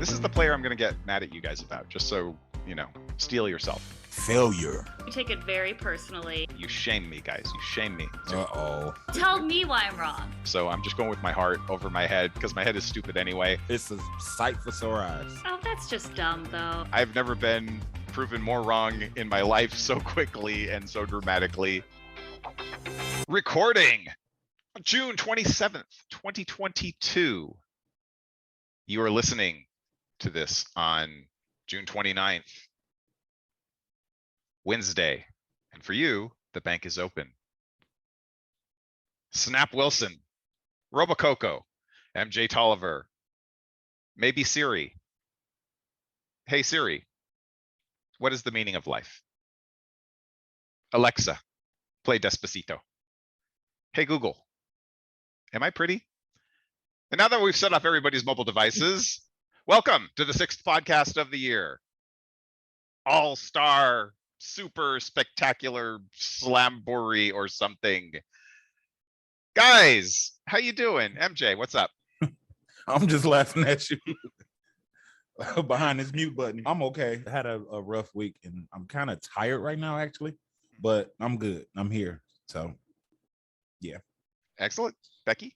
This is the player I'm going to get mad at you guys about, just so, steel yourself. Failure. You take it very personally. You shame me, guys. You shame me. Uh-oh. Tell me why I'm wrong. So I'm just going with my heart over my head, because my head is stupid anyway. It's a sight for sore eyes. Oh, that's just dumb, though. I've never been proven more wrong in my life so quickly and so dramatically. Recording June 27th, 2022. You are listening to this on June 29th, Wednesday. And for you, the bank is open. Snap Wilson, Robocoko, MJ Tolliver, maybe Siri. Hey Siri, what is the meaning of life? Alexa, play Despacito. Hey Google, am I pretty? And now that we've set up everybody's mobile devices, welcome to the 6th podcast of the year. All-star, super spectacular slamboree or something. Guys, how you doing? MJ, what's up? I'm just laughing at you behind this mute button. I'm okay. I had a rough week and I'm kind of tired right now, actually, but I'm good. I'm here. So, yeah. Excellent. Becky?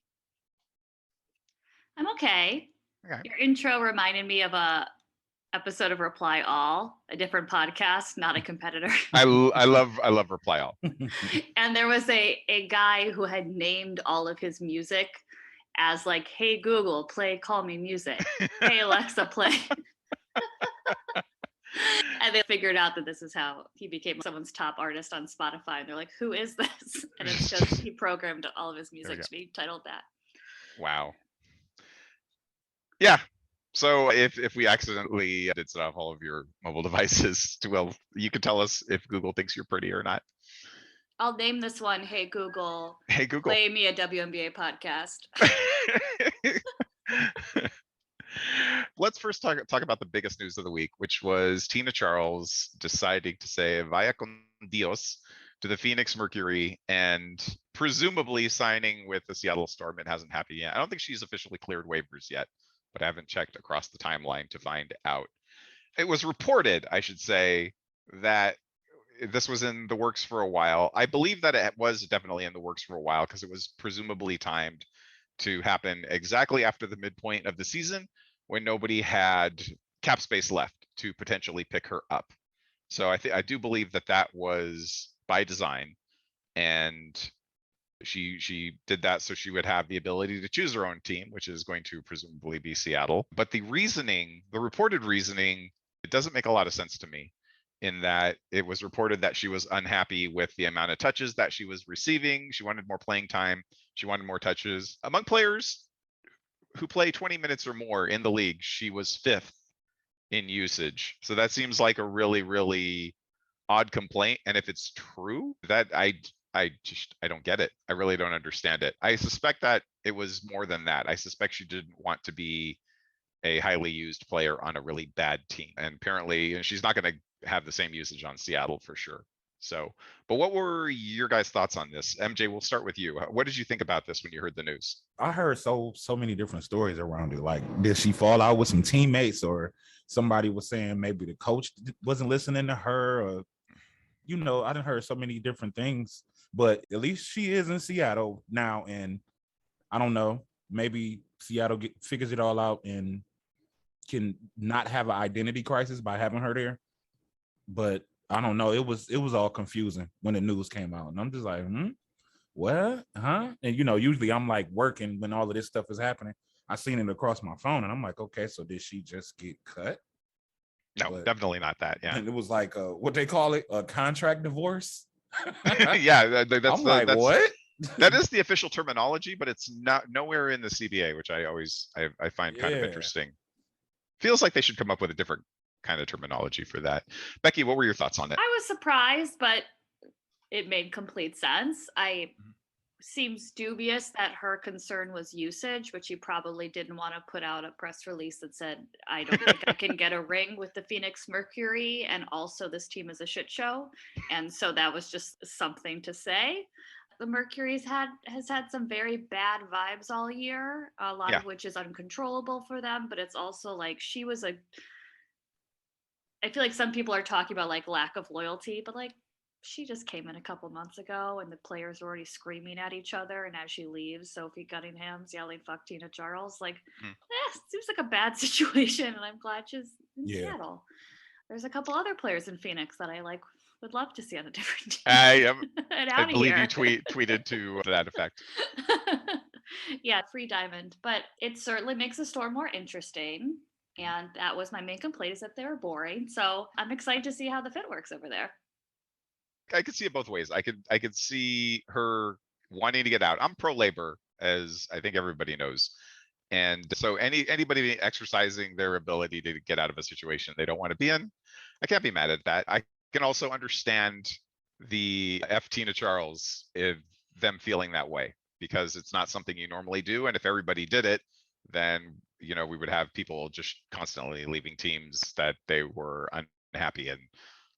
I'm okay. Okay. Your intro reminded me of a episode of Reply All, a different podcast, not a competitor. I love Reply All. And there was a guy who had named all of his music as like, hey Google, play Call Me Music. Hey Alexa, play. And they figured out that this is how he became someone's top artist on Spotify. And they're like, who is this? And it's just he programmed all of his music to be titled that. Wow. Yeah. So if we accidentally did set off all of your mobile devices, well, you can tell us if Google thinks you're pretty or not. I'll name this one, Hey Google. Hey Google. Play me a WNBA podcast. Let's first talk about the biggest news of the week, which was Tina Charles deciding to say vaya con Dios to the Phoenix Mercury and presumably signing with the Seattle Storm. It hasn't happened yet. I don't think she's officially cleared waivers yet, but I haven't checked across the timeline to find out. It was reported, I should say, that this was in the works for a while. I believe that it was definitely in the works for a while because it was presumably timed to happen exactly after the midpoint of the season when nobody had cap space left to potentially pick her up. So I do believe that was by design, and she did that so she would have the ability to choose her own team, which is going to presumably be Seattle. But the reported reasoning, it doesn't make a lot of sense to me, in that it was reported that she was unhappy with the amount of touches that she was receiving. She wanted more playing time. She wanted more touches. Among players who play 20 minutes or more in the league, she was 5th in usage. So that seems like a really, really odd complaint. And if it's true, that I don't get it. I really don't understand it. I suspect that it was more than that. I suspect she didn't want to be a highly used player on a really bad team. And apparently she's not going to have the same usage on Seattle for sure. So, but what were your guys' thoughts on this? MJ, we'll start with you. What did you think about this when you heard the news? I heard so many different stories around it. Like, did she fall out with some teammates, or somebody was saying maybe the coach wasn't listening to her, or, I done heard so many different things, but at least she is in Seattle now. And I don't know, maybe Seattle figures it all out and can not have an identity crisis by having her there. But I don't know. It was all confusing when the news came out, and I'm just like, what? Huh? And usually I'm like working when all of this stuff is happening. I seen it across my phone, and I'm like, okay, so did she just get cut? No, definitely not that. Yeah, and it was like what they call it, a contract divorce. Yeah, that's what? That is the official terminology, but it's nowhere in the CBA, which I find kind of interesting. Feels like they should come up with a different kind of terminology for that. Becky, what were your thoughts on it? I was surprised, but it made complete sense. Seems dubious that her concern was usage, which she probably didn't want to put out a press release that said, I don't think I can get a ring with the Phoenix Mercury, and also this team is a shit show. And so that was just something to say. The Mercury's has had some very bad vibes all year, a lot Yeah. of which is uncontrollable for them, but it's also like I feel like some people are talking about like lack of loyalty, but like she just came in a couple months ago and the players were already screaming at each other, and as she leaves, Sophie Cunningham's yelling "fuck Tina Charles." Like, seems like a bad situation, and I'm glad she's in Seattle. There's a couple other players in Phoenix that I would love to see on a different team. I believe you tweeted to that effect. Yeah, free Diamond, but it certainly makes the Storm more interesting. And that was my main complaint, is that they were boring. So I'm excited to see how the fit works over there. I could see it both ways. I could see her wanting to get out. I'm pro labor, as I think everybody knows. And so anybody exercising their ability to get out of a situation they don't want to be in, I can't be mad at that. I can also understand the F Tina Charles, if them feeling that way, because it's not something you normally do. And if everybody did it, then we would have people just constantly leaving teams that they were unhappy in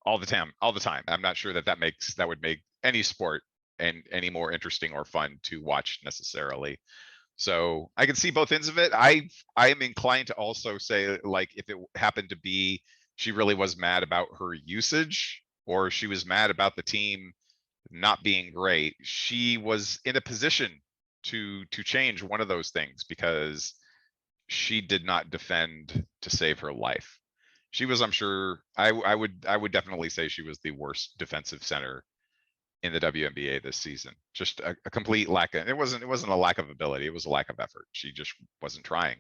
all the time. I'm not sure that would make any sport and any more interesting or fun to watch necessarily. So I can see both ends of it. I am inclined to also say, like, if it happened to be she really was mad about her usage, or she was mad about the team not being great, she was in a position to change one of those things, because she did not defend to save her life. She was, I'm sure, I would definitely say she was the worst defensive center in the WNBA this season. Just a complete lack of, it wasn't a lack of ability, it was a lack of effort. She just wasn't trying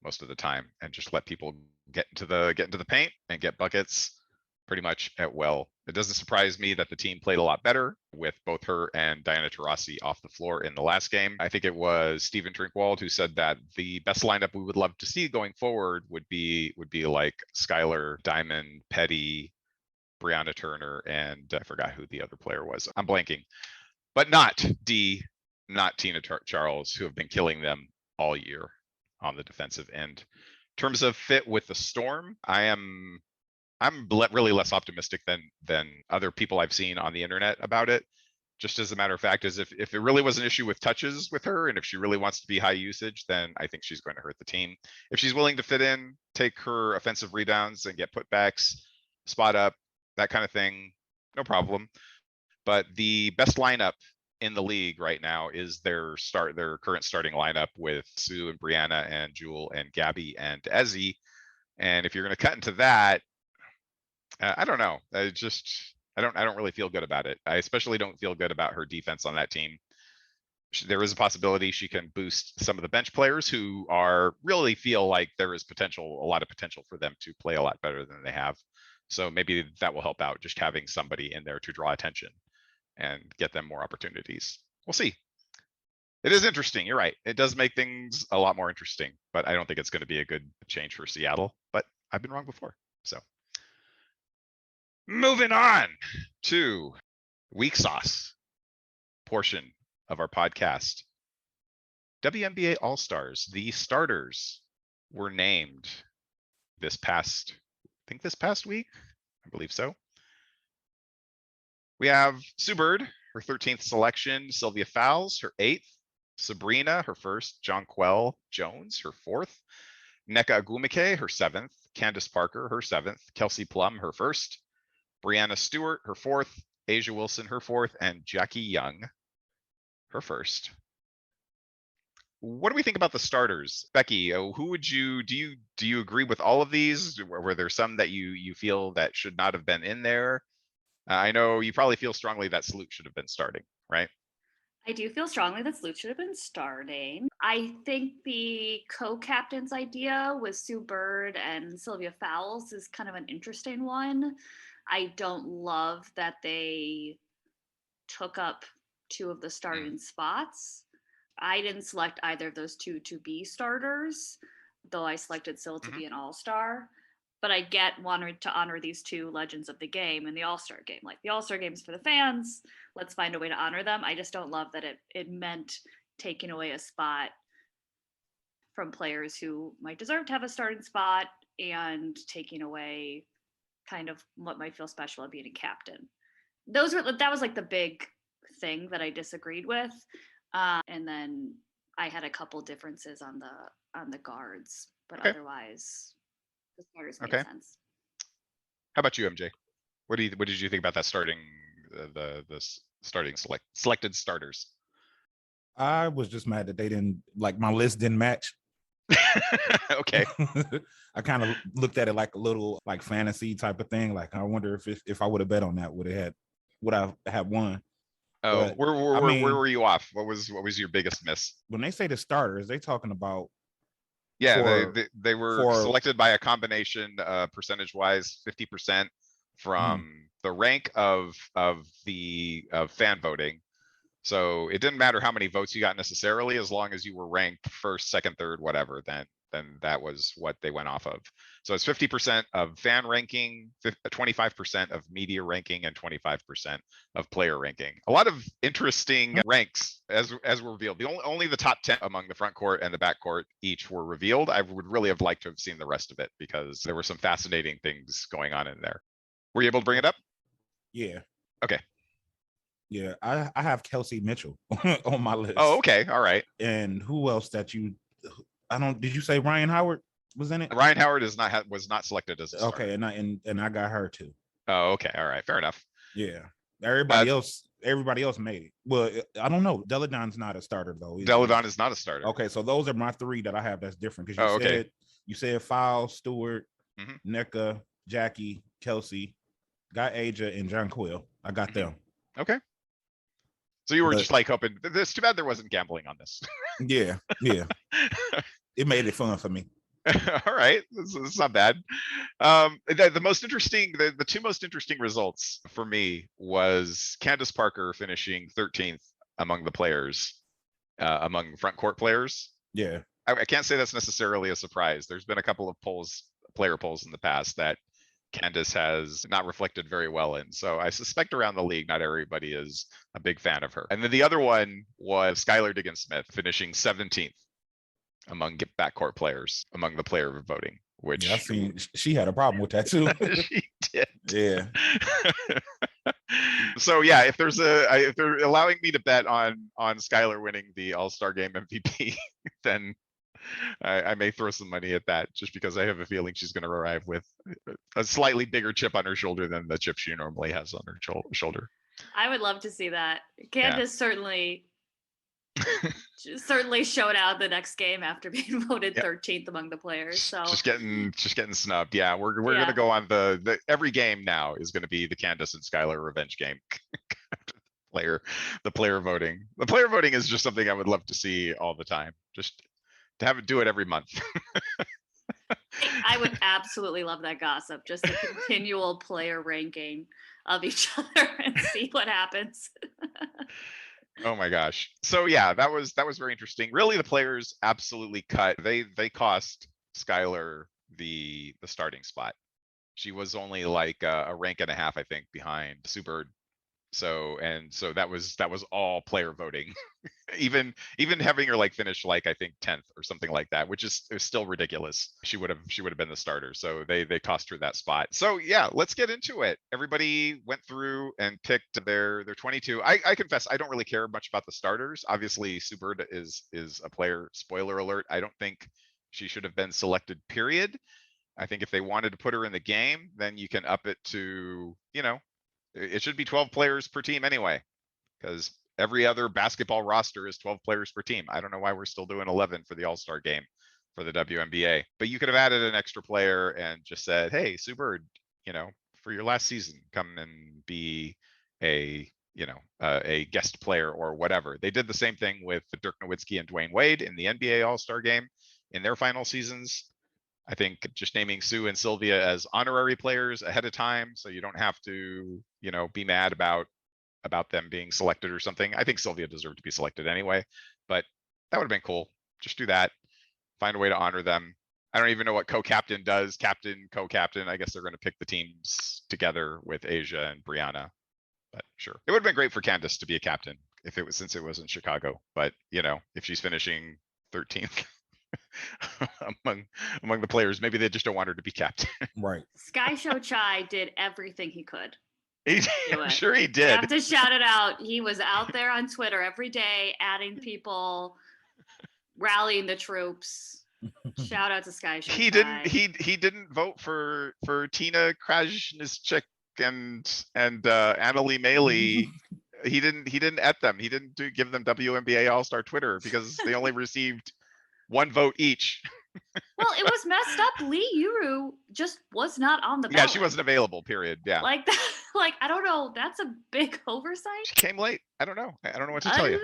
most of the time, and just let people get into the paint and get buckets pretty much at will. It doesn't surprise me that the team played a lot better with both her and Diana Taurasi off the floor in the last game. I think it was Stephen Drinkwald who said that the best lineup we would love to see going forward would be like Skylar, Diamond, Petty, Brianna Turner, and I forgot who the other player was. I'm blanking, but not Tina Charles, who have been killing them all year on the defensive end. In terms of fit with the Storm, I'm really less optimistic than other people I've seen on the internet about it. Just as a matter of fact, is if it really was an issue with touches with her, and if she really wants to be high usage, then I think she's going to hurt the team. If she's willing to fit in, take her offensive rebounds and get putbacks, spot up, that kind of thing, no problem. But the best lineup in the league right now is their current starting lineup with Sue and Brianna and Jewel and Gabby and Ezzy. And if you're going to cut into that, I don't know. I don't really feel good about it. I especially don't feel good about her defense on that team. There is a possibility she can boost some of the bench players who really feel like there is a lot of potential for them to play a lot better than they have. So maybe that will help out, just having somebody in there to draw attention and get them more opportunities. We'll see. It is interesting. You're right. It does make things a lot more interesting, but I don't think it's going to be a good change for Seattle. But I've been wrong before. So moving on to weak sauce portion of our podcast. WNBA All-Stars, the starters were named this past week. I believe so. We have Sue Bird, her 13th selection, Sylvia Fowles, her 8th, Sabrina, her 1st, Jonquel Jones, her 4th, Nneka Ogwumike, her 7th, Candace Parker, her 7th, Kelsey Plum, her 1st, Brianna Stewart, her 4th, Asia Wilson, her 4th, and Jackie Young, her 1st. What do we think about the starters? Becky, who would do you agree with all of these? Were there some that you feel that should not have been in there? I know you probably feel strongly that Salute should have been starting, right? I do feel strongly that Salute should have been starting. I think the co-captain's idea with Sue Bird and Sylvia Fowles is kind of an interesting one. I don't love that they took up 2 of the starting spots. I didn't select either of those 2 to be starters, though I selected Syl to be an all-star. But I wanted to honor these 2 legends of the game in the All-Star game. Like, the All-Star game's for the fans. Let's find a way to honor them. I just don't love that it meant taking away a spot from players who might deserve to have a starting spot, and taking away kind of what might feel special about being a captain. That was like the big thing that I disagreed with. And then I had a couple differences on the guards, but Okay. otherwise the starters made Okay. sense. How about you, MJ? What did you think about that starting starting selected starters? I was just mad that they didn't like my list didn't match. Okay. I kind of looked at it like a little like fantasy type of thing. Like I wonder if I would have bet on that, would I have won? Oh, But where mean, were you off? What was your biggest miss? when they say the starters, they talking about Yeah, for they were selected by a combination, percentage wise, 50% from the rank of fan voting. So it didn't matter how many votes you got necessarily, as long as you were ranked first, second, third, whatever, then that was what they went off of. So it's 50% of fan ranking, 25% of media ranking, and 25% of player ranking. A lot of interesting ranks as were revealed. Only the top 10 among the front court and the back court each were revealed. I would really have liked to have seen the rest of it, because there were some fascinating things going on in there. Were you able to bring it up? Yeah. Okay. Yeah, I have Kelsey Mitchell on my list. Oh, okay. All right. And who else that you? Did you say Ryan Howard was in it? Ryan Howard was not selected as a starter. Okay, and I got her too. Oh, okay. All right. Fair enough. Yeah. Everybody else made it. Well, I don't know. Deladon's not a starter though. Deladon is not a starter. Okay, so those are my three that I have that's different, because you said Fowl, Stewart, NECA, Jackie, Kelsey, got Aja, and John Quill. I got them. Okay. So you were just like hoping. It's too bad there wasn't gambling on this. Yeah. It made it fun for me. All right, it's not bad. The most interesting, the two most interesting results for me was Candace Parker finishing 13th among the players, among front court players. Yeah. I can't say that's necessarily a surprise. There's been a couple of player polls in the past that Candace has not reflected very well in. So I suspect around the league, not everybody is a big fan of her. And then the other one was Skylar Diggins-Smith finishing 17th among backcourt players, among the player voting, which I seen she had a problem with that too. She did. Yeah. So yeah, if they're allowing me to bet on Skylar winning the All-Star Game MVP, then I may throw some money at that, just because I have a feeling she's going to arrive with a slightly bigger chip on her shoulder than the chip she normally has on her shoulder. I would love to see that. Candace certainly showed out the next game after being voted 13th among the players. So just getting snubbed. Yeah, we're going to go on the every game now is going to be the Candace and Skylar revenge game. The player voting. The player voting is just something I would love to see all the time. Just to have it do it every month. I would absolutely love that gossip. Just a continual player ranking of each other and see what happens. Oh my gosh. So yeah, that was very interesting. Really, the players absolutely cut. They cost Skylar the starting spot. She was only like a rank and a half, I think, behind Sue Bird. So that was all player voting. even having her like finish like I think 10th or something like that, which is still ridiculous. She would have been the starter. So they cost her that spot. So yeah, let's get into it. Everybody went through and picked their 22. I confess I don't really care much about the starters. Obviously, Sue Bird is a player. Spoiler alert. I don't think she should have been selected, period. I think if they wanted to put her in the game, then you can up it to, it should be 12 players per team anyway, because every other basketball roster is 12 players per team. I don't know why we're still doing 11 for the All-Star Game for the WNBA, but you could have added an extra player and just said, hey, Sue Bird, for your last season, come and be a guest player or whatever. They did the same thing with Dirk Nowitzki and Dwayne Wade in the NBA All-Star Game in their final seasons. I think just naming Sue and Sylvia as honorary players ahead of time, so you don't have to, be mad about them being selected or something. I think Sylvia deserved to be selected anyway, but that would have been cool. Just do that. Find a way to honor them. I don't even know what co-captain does. Captain, co-captain. I guess they're going to pick the teams together with Asia and Brianna. But sure, it would have been great for Candace to be a captain since it was in Chicago. But if she's finishing 13th. among the players, maybe they just don't want her to be captain. Right. Sky Show Chai did everything he could. I'm it. sure he I did. have to shout it out. He was out there on Twitter every day, adding people, rallying the troops. Shout out to Sky Show He Sky. didn't. He didn't vote for Tina Krajnicek and Annalie Maley. He didn't at them. He didn't give them WNBA All-Star Twitter because they only received one vote each. Well, it was messed up. Lee Yuru just was not on the Yeah, ballot. she wasn't available. Period. Yeah, Like that. Like I don't know. That's a big oversight. she came late. I don't know. I don't know what to tell you.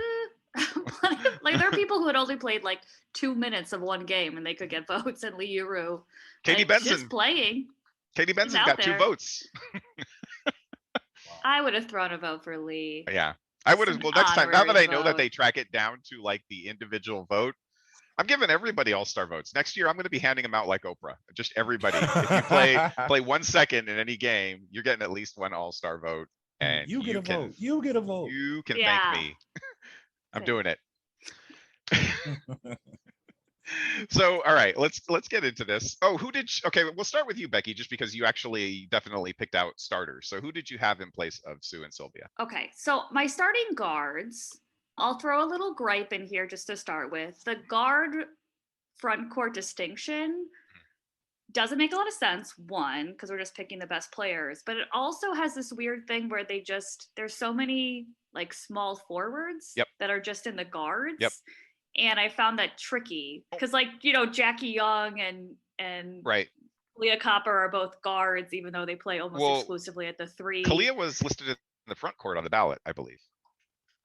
Like there are people who had only played like 2 minutes of one game and they could get votes, and Lee Yuru, Katie like, Benson. just playing. Katie Benson out got 2 there. votes. I would have thrown a vote for Lee. Yeah, I would have. Some Well, next time, now that I honorary know that vote. they track it down to like the individual vote, I'm giving everybody All-Star votes. Next year, I'm going to be handing them out like Oprah. Just everybody. If you play 1 second in any game, you're getting at least one All-Star vote. And you get a can, vote. You get a vote. You can Yeah. thank me. I'm doing it. So, all right, let's get into this. Oh, okay, we'll start with you, Becky, just because you actually definitely picked out starters. So who did you have in place of Sue and Sylvia? Okay, so my starting guards, I'll throw a little gripe in here just to start with. The guard front court distinction doesn't make a lot of sense, one, because we're just picking the best players, but it also has this weird thing where there's so many like small forwards that are just in the guards. Yep. And I found that tricky because, like, Jackie Young and right, Leah Copper are both guards, even though they play almost exclusively at the 3. Kalia was listed in the front court on the ballot, I believe.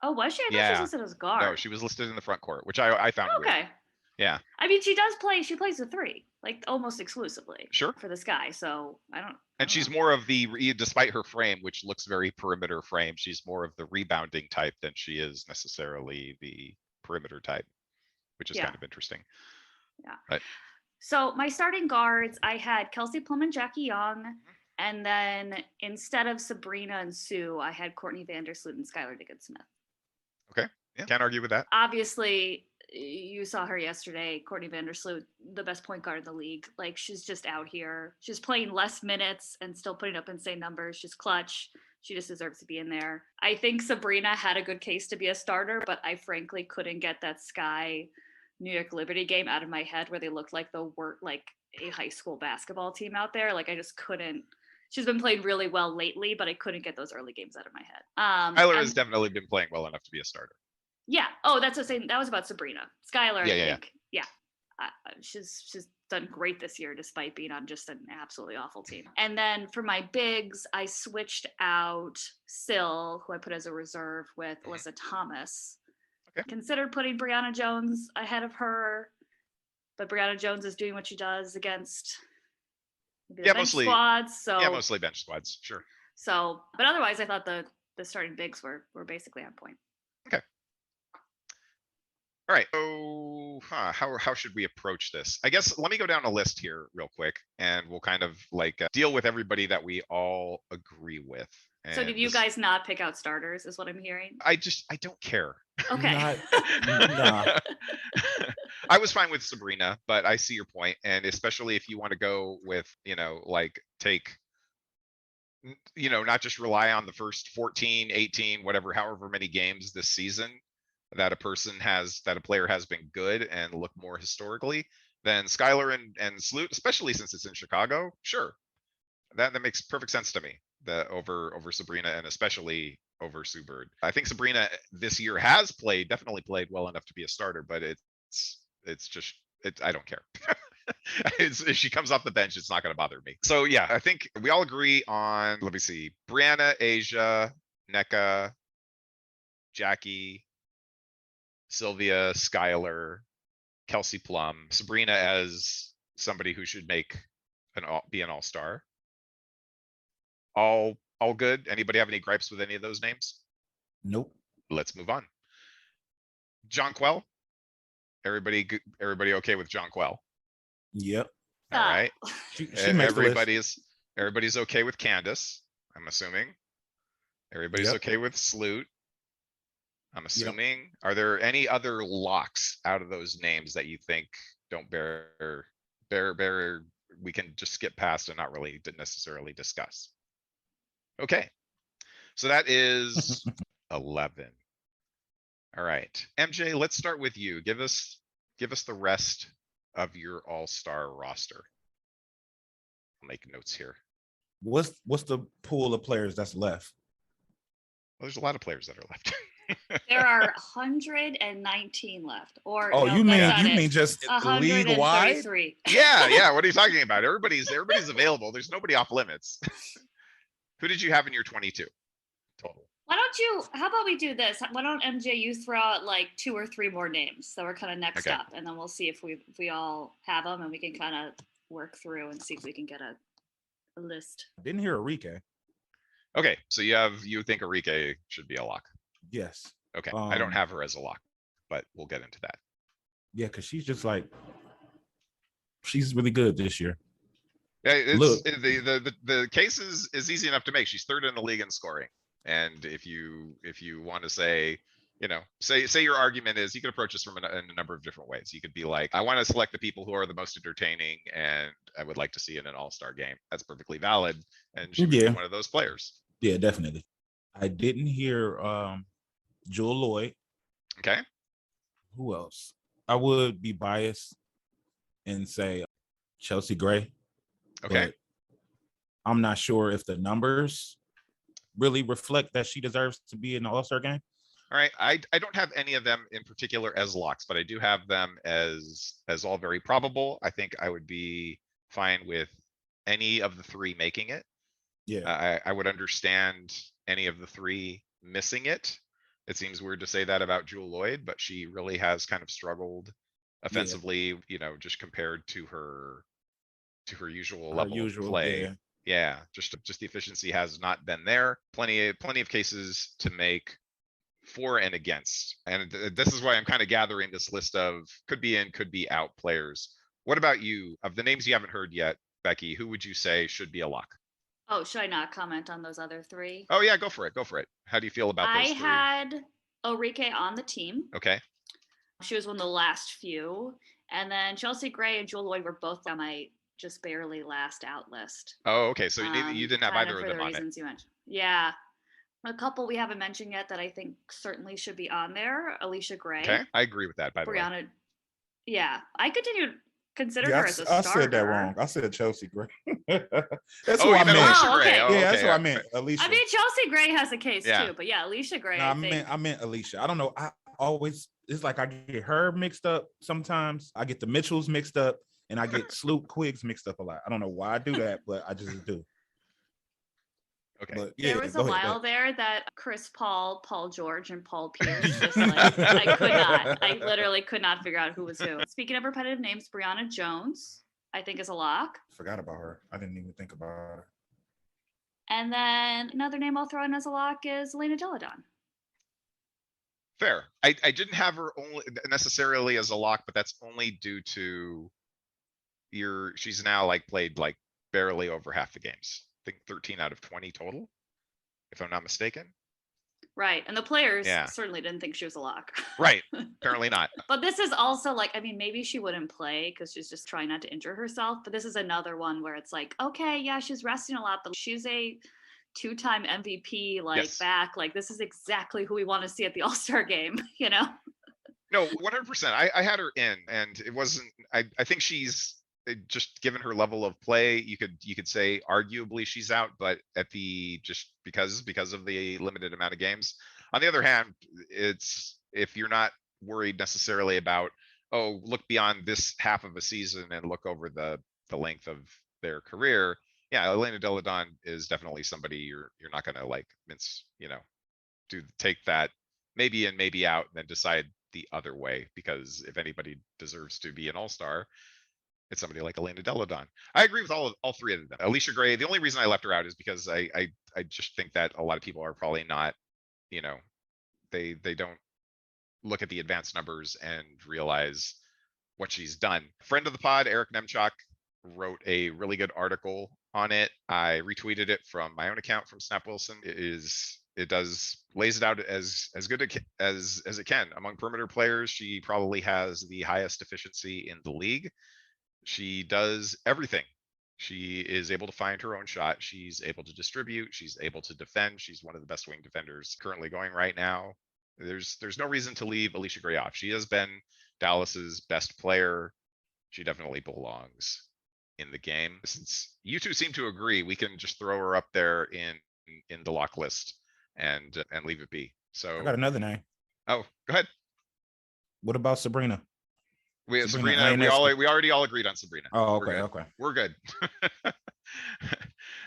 Oh, was she? I thought she was listed as guard. No, she was listed in the front court, which I found okay. Weird. Yeah. I mean, she does play. She plays the 3, like almost exclusively. Sure. For the Sky, so I don't. And she's more of the, despite her frame, which looks very perimeter frame, she's more of the rebounding type than she is necessarily the perimeter type, which is kind of interesting. Yeah. But, so my starting guards, I had Kelsey Plum and Jackie Young, and then instead of Sabrina and Sue, I had Courtney Vandersloot and Skylar Diggins-Smith. Okay, yeah, can't argue with that. Obviously, you saw her yesterday, Courtney Vandersloot, the best point guard in the league. Like, she's just out here. She's playing less minutes and still putting up insane numbers. She's clutch. She just deserves to be in there. I think Sabrina had a good case to be a starter, but I frankly couldn't get that Sky New York Liberty game out of my head where they looked like a high school basketball team out there. Like, I just couldn't. She's been playing really well lately, but I couldn't get those early games out of my head. Skylar has definitely been playing well enough to be a starter. Yeah. Oh, that's the same. That was about Sabrina. Skylar, Yeah, I yeah, think. Yeah. She's done great this year despite being on just an absolutely awful team. And then for my bigs, I switched out Syl, who I put as a reserve, with Alyssa Thomas. Okay. Considered putting Brianna Jones ahead of her, but Brianna Jones is doing what she does against maybe the bench mostly squads. So mostly bench squads, sure. So, but otherwise, I thought the starting bigs were basically on point. Okay. All right. So, how should we approach this? I guess let me go down a list here real quick, and we'll kind of like deal with everybody that we all agree with. And so, did you guys not pick out starters? Is what I'm hearing. I don't care. Okay. Nah. I was fine with Sabrina, but I see your point, and especially if you want to go with, not just rely on the first 14, 18, whatever, however many games this season that a player has been good and look more historically, then Skylar and Sloot, especially since it's in Chicago, sure. That makes perfect sense to me. Over Sabrina, and especially over Sue Bird. I think Sabrina this year has definitely played well enough to be a starter, but I don't care. If she comes off the bench, it's not going to bother me. So yeah, I think we all agree on, let me see, Brianna, Asia, Nneka, Jackie, Sylvia, Skylar, Kelsey Plum, Sabrina as somebody who should be an all-star. All good. Anybody have any gripes with any of those names? Nope. Let's move on. Jonquel. Everybody okay with Jonquel? Yep. All right. She makes the list. Everybody's okay with Candace, I'm assuming. Everybody's okay with Sloot, I'm assuming. Are there any other locks out of those names that you think don't bear we can just skip past and not really necessarily discuss? Okay. So that is 11. All right, MJ, let's start with you. Give us the rest of your all-star roster. I'll make notes here. What's the pool of players that's left? Well, there's a lot of players that are left. There are 119 left. Or Oh, no, you that's not mean it. just league wide? 133. Yeah. What are you talking about? Everybody's available. There's nobody off limits. Who did you have in your 22 total? How about we do this? Why don't MJ, you throw out like 2 or 3 more names? So we're kind of next Okay. up, and then we'll see if we all have them, and we can kind of work through and see if we can get a list. Didn't hear Enrique. Okay, so you think Enrique should be a lock. Yes. Okay, I don't have her as a lock, but we'll get into that. Yeah, because she's just like, she's really good this year. Yeah, Look. the case is easy enough to make. She's third in the league in scoring. And if you want to say, say your argument is, you can approach this from in a number of different ways. You could be like, I want to select the people who are the most entertaining, and I would like to see in an all-star game. That's perfectly valid. And she would be one of those players. Yeah, definitely. I didn't hear Jewel Lloyd. Okay. Who else? I would be biased and say Chelsea Gray. Okay. But I'm not sure if the numbers really reflect that she deserves to be in the all-star game. All right. I don't have any of them in particular as locks, but I do have them as all very probable. I think I would be fine with any of the 3 making it. Yeah. I would understand any of the 3 missing it. It seems weird to say that about Jewel Lloyd, but she really has kind of struggled offensively, just compared to her usual level of play. Yeah, just the efficiency has not been there. Plenty of cases to make for and against. And this is why I'm kind of gathering this list of could be in, could be out players. What about you? Of the names you haven't heard yet, Becky, who would you say should be a lock? Oh, should I not comment on those other 3? Oh yeah, go for it. How do you feel about those 3? I had Enrique on the team. Okay. She was one of the last few. And then Chelsea Gray and Jewel Lloyd were both on my just barely last out list. Oh, okay. So you didn't have either of them on it. You mentioned. Yeah. A couple we haven't mentioned yet that I think certainly should be on there. Alicia Gray. Okay. I agree with that, by the way. Brianna. Yeah. I consider her as a starter. I said that wrong. I said Chelsea Gray. That's what I meant. Oh, okay. Yeah, that's what I meant. Alicia. I mean, Chelsea Gray has a case too, but yeah, Alicia Gray. No, I meant Alicia. I don't know. I always, it's like I get her mixed up sometimes. I get the Mitchells mixed up, and I get Sloop Quiggs mixed up a lot. I don't know why I do that, but I just do. Okay. But, yeah, there was a while there that Chris Paul, Paul George, and Paul Pierce just like I literally could not figure out who was who. Speaking of repetitive names, Brianna Jones, I think, is a lock. Forgot about her. I didn't even think about her. And then another name I'll throw in as a lock is Elena Deladon. Fair. I didn't have her only necessarily as a lock, but that's only due to she's now played barely over half the games. I think 13 out of 20 total, if I'm not mistaken. Right. And the players certainly didn't think she was a lock. Right. Apparently not. But this is also maybe she wouldn't play because she's just trying not to injure herself. But this is another one where it's like, okay, yeah, she's resting a lot, but she's a 2-time MVP, back. This is exactly who we want to see at the All-Star game, No, 100%. I had her in, and it wasn't, I think she's, just given her level of play, you could say arguably she's out, but just because of the limited amount of games. On the other hand, it's, if you're not worried necessarily about, look beyond this half of a season and look over the length of their career. Yeah, Elena Deladon is definitely somebody you're not gonna mince, take that maybe in, maybe out, and then decide the other way, because if anybody deserves to be an all-star, it's somebody like Elena Deladon. I agree with all 3 of them. Alicia Gray, the only reason I left her out is because I just think that a lot of people are probably not, they don't look at the advanced numbers and realize what she's done. Friend of the pod, Eric Nemchuk, wrote a really good article on it. I retweeted it from my own account from Snap Wilson. It lays it out as good as it can. Among perimeter players, she probably has the highest efficiency in the league. She does everything. She is able to find her own shot. She's able to distribute. She's able to defend. She's one of the best wing defenders currently going right now. There's no reason to leave Alicia Gray off. She has been Dallas's best player. She definitely belongs in the game. Since you two seem to agree, we can just throw her up there in the lock list and leave it be. I So, got another name. oh, go ahead. What about Sabrina? Sabrina, Ionescu. we already all agreed on Sabrina. Oh, We're okay, good. okay. We're good.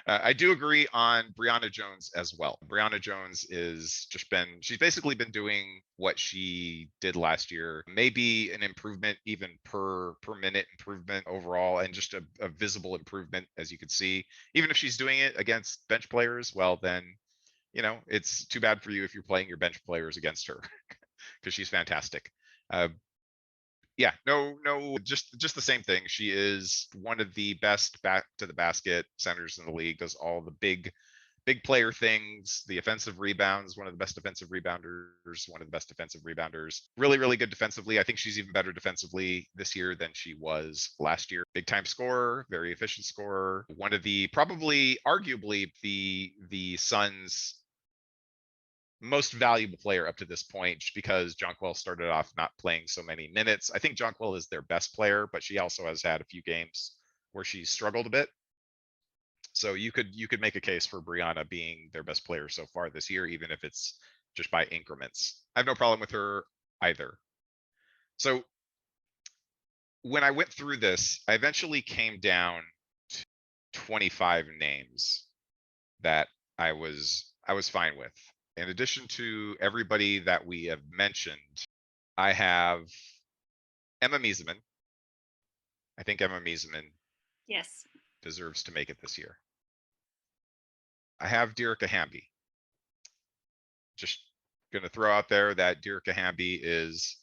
I do agree on Brianna Jones as well. Brianna Jones she's basically been doing what she did last year, maybe an improvement even per minute improvement overall, and just a visible improvement, as you could see. Even if she's doing it against bench players, well, then, it's too bad for you if you're playing your bench players against her because she's fantastic. Yeah, no, just the same thing. She is one of the best back to the basket centers in the league, does all the big player things, the offensive rebounds, one of the best defensive rebounders, one of the best defensive rebounders, really, really good defensively. I think she's even better defensively this year than she was last year. Big time scorer, very efficient scorer, one of the arguably the Suns' most valuable player up to this point, just because Jonquel started off not playing so many minutes. I think Jonquel is their best player, but she also has had a few games where she's struggled a bit. So you could make a case for Brianna being their best player so far this year, even if it's just by increments. I have no problem with her either. So when I went through this, I eventually came down to 25 names that I was fine with. In addition to everybody that we have mentioned, I have Emma Miesemann. I think Emma Miesemann Yes. deserves to make it this year. I have Derica Hamby. Just gonna throw out there that Derica Hamby is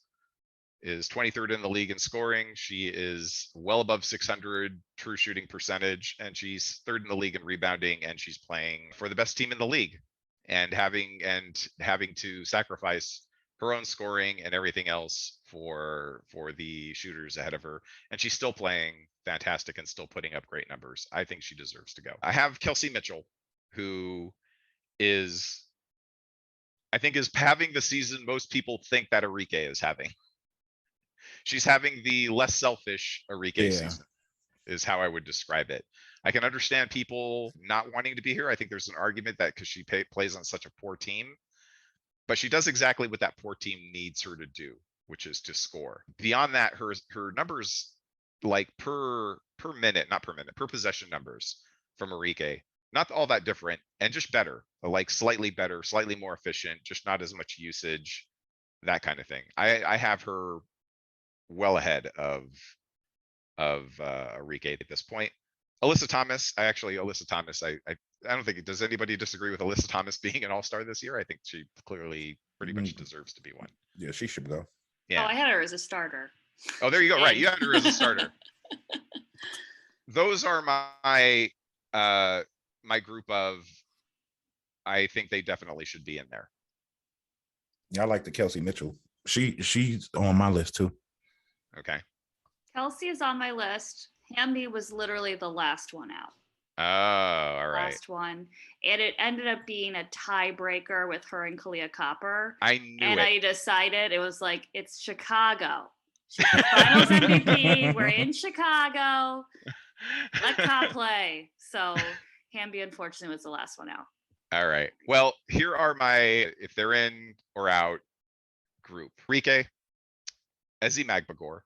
23rd in the league in scoring. She is well above 600 true shooting percentage, and she's 3rd in the league in rebounding, and she's playing for the best team in the league. And having to sacrifice her own scoring and everything else for the shooters ahead of her, and she's still playing fantastic and still putting up great numbers. I think she deserves to go. I have Kelsey Mitchell, who is having the season most people think that Arike is having. She's having the less selfish Arike season, is how I would describe it. I can understand people not wanting to be here. I think there's an argument that because she plays on such a poor team, but she does exactly what that poor team needs her to do, which is to score. Beyond that, her numbers, like per possession numbers from Arike, not all that different, and just better, like slightly better, slightly more efficient, just not as much usage, that kind of thing. I have her well ahead of Arike at this point. Alyssa Thomas, I don't think, does anybody disagree with Alyssa Thomas being an all-star this year? I think she clearly pretty much deserves to be one. Yeah, she should go. Yeah. Oh, I had her as a starter. Oh, there you go. Right. You had her as a starter. Those are my group of, I think they definitely should be in there. Yeah, I like the Kelsey Mitchell. She's on my list too. Okay. Kelsey is on my list. Hamby was literally the last one out. Oh, all right. Last one. And it ended up being a tiebreaker with her and Kalia Copper. I knew and it. I decided it was like, it's Chicago. She's the finals MVP. We're in Chicago. Let Cop play. So Hamby, unfortunately, was the last one out. All right. Well, here are my, if they're in or out, group. Rike, Ezi Magbagor,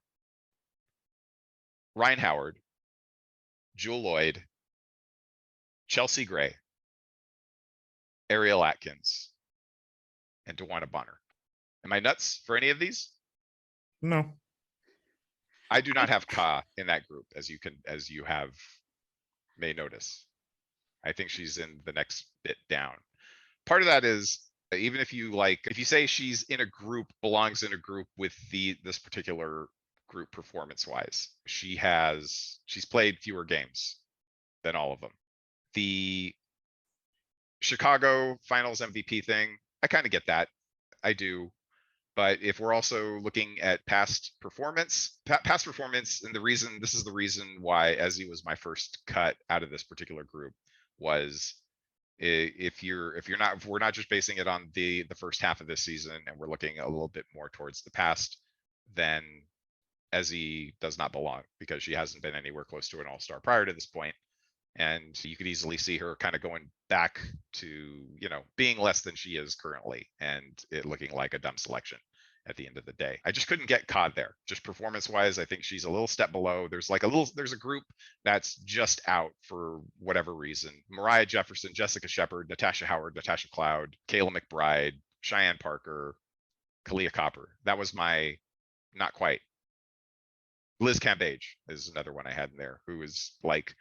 Ryan Howard, Jewel Lloyd, Chelsea Gray, Ariel Atkins, and DeWanna Bonner. Am I nuts for any of these? No. I do not have Ka in that group, as you may notice. I think she's in the next bit down. Part of that is, even if you say she's in a group, belongs in a group with this particular group performance-wise, she's played fewer games than all of them. The Chicago Finals MVP thing, I kind of get that. I do. But if we're also looking at past performance, and this is the reason why Ezzy was my first cut out of this particular group, was if we're not just basing it on the first half of this season, and we're looking a little bit more towards the past, then Ezzy does not belong, because she hasn't been anywhere close to an all-star prior to this point. And you could easily see her kind of going back to, being less than she is currently, and it looking like a dumb selection at the end of the day. I just couldn't get caught there. Just performance wise, I think she's a little step below. There's a group that's just out for whatever reason. Mariah Jefferson, Jessica Shepard, Natasha Howard, Natasha Cloud, Kayla McBride, Cheyenne Parker, Kalia Copper. That was my not quite. Liz Cambage is another one I had in there, who is like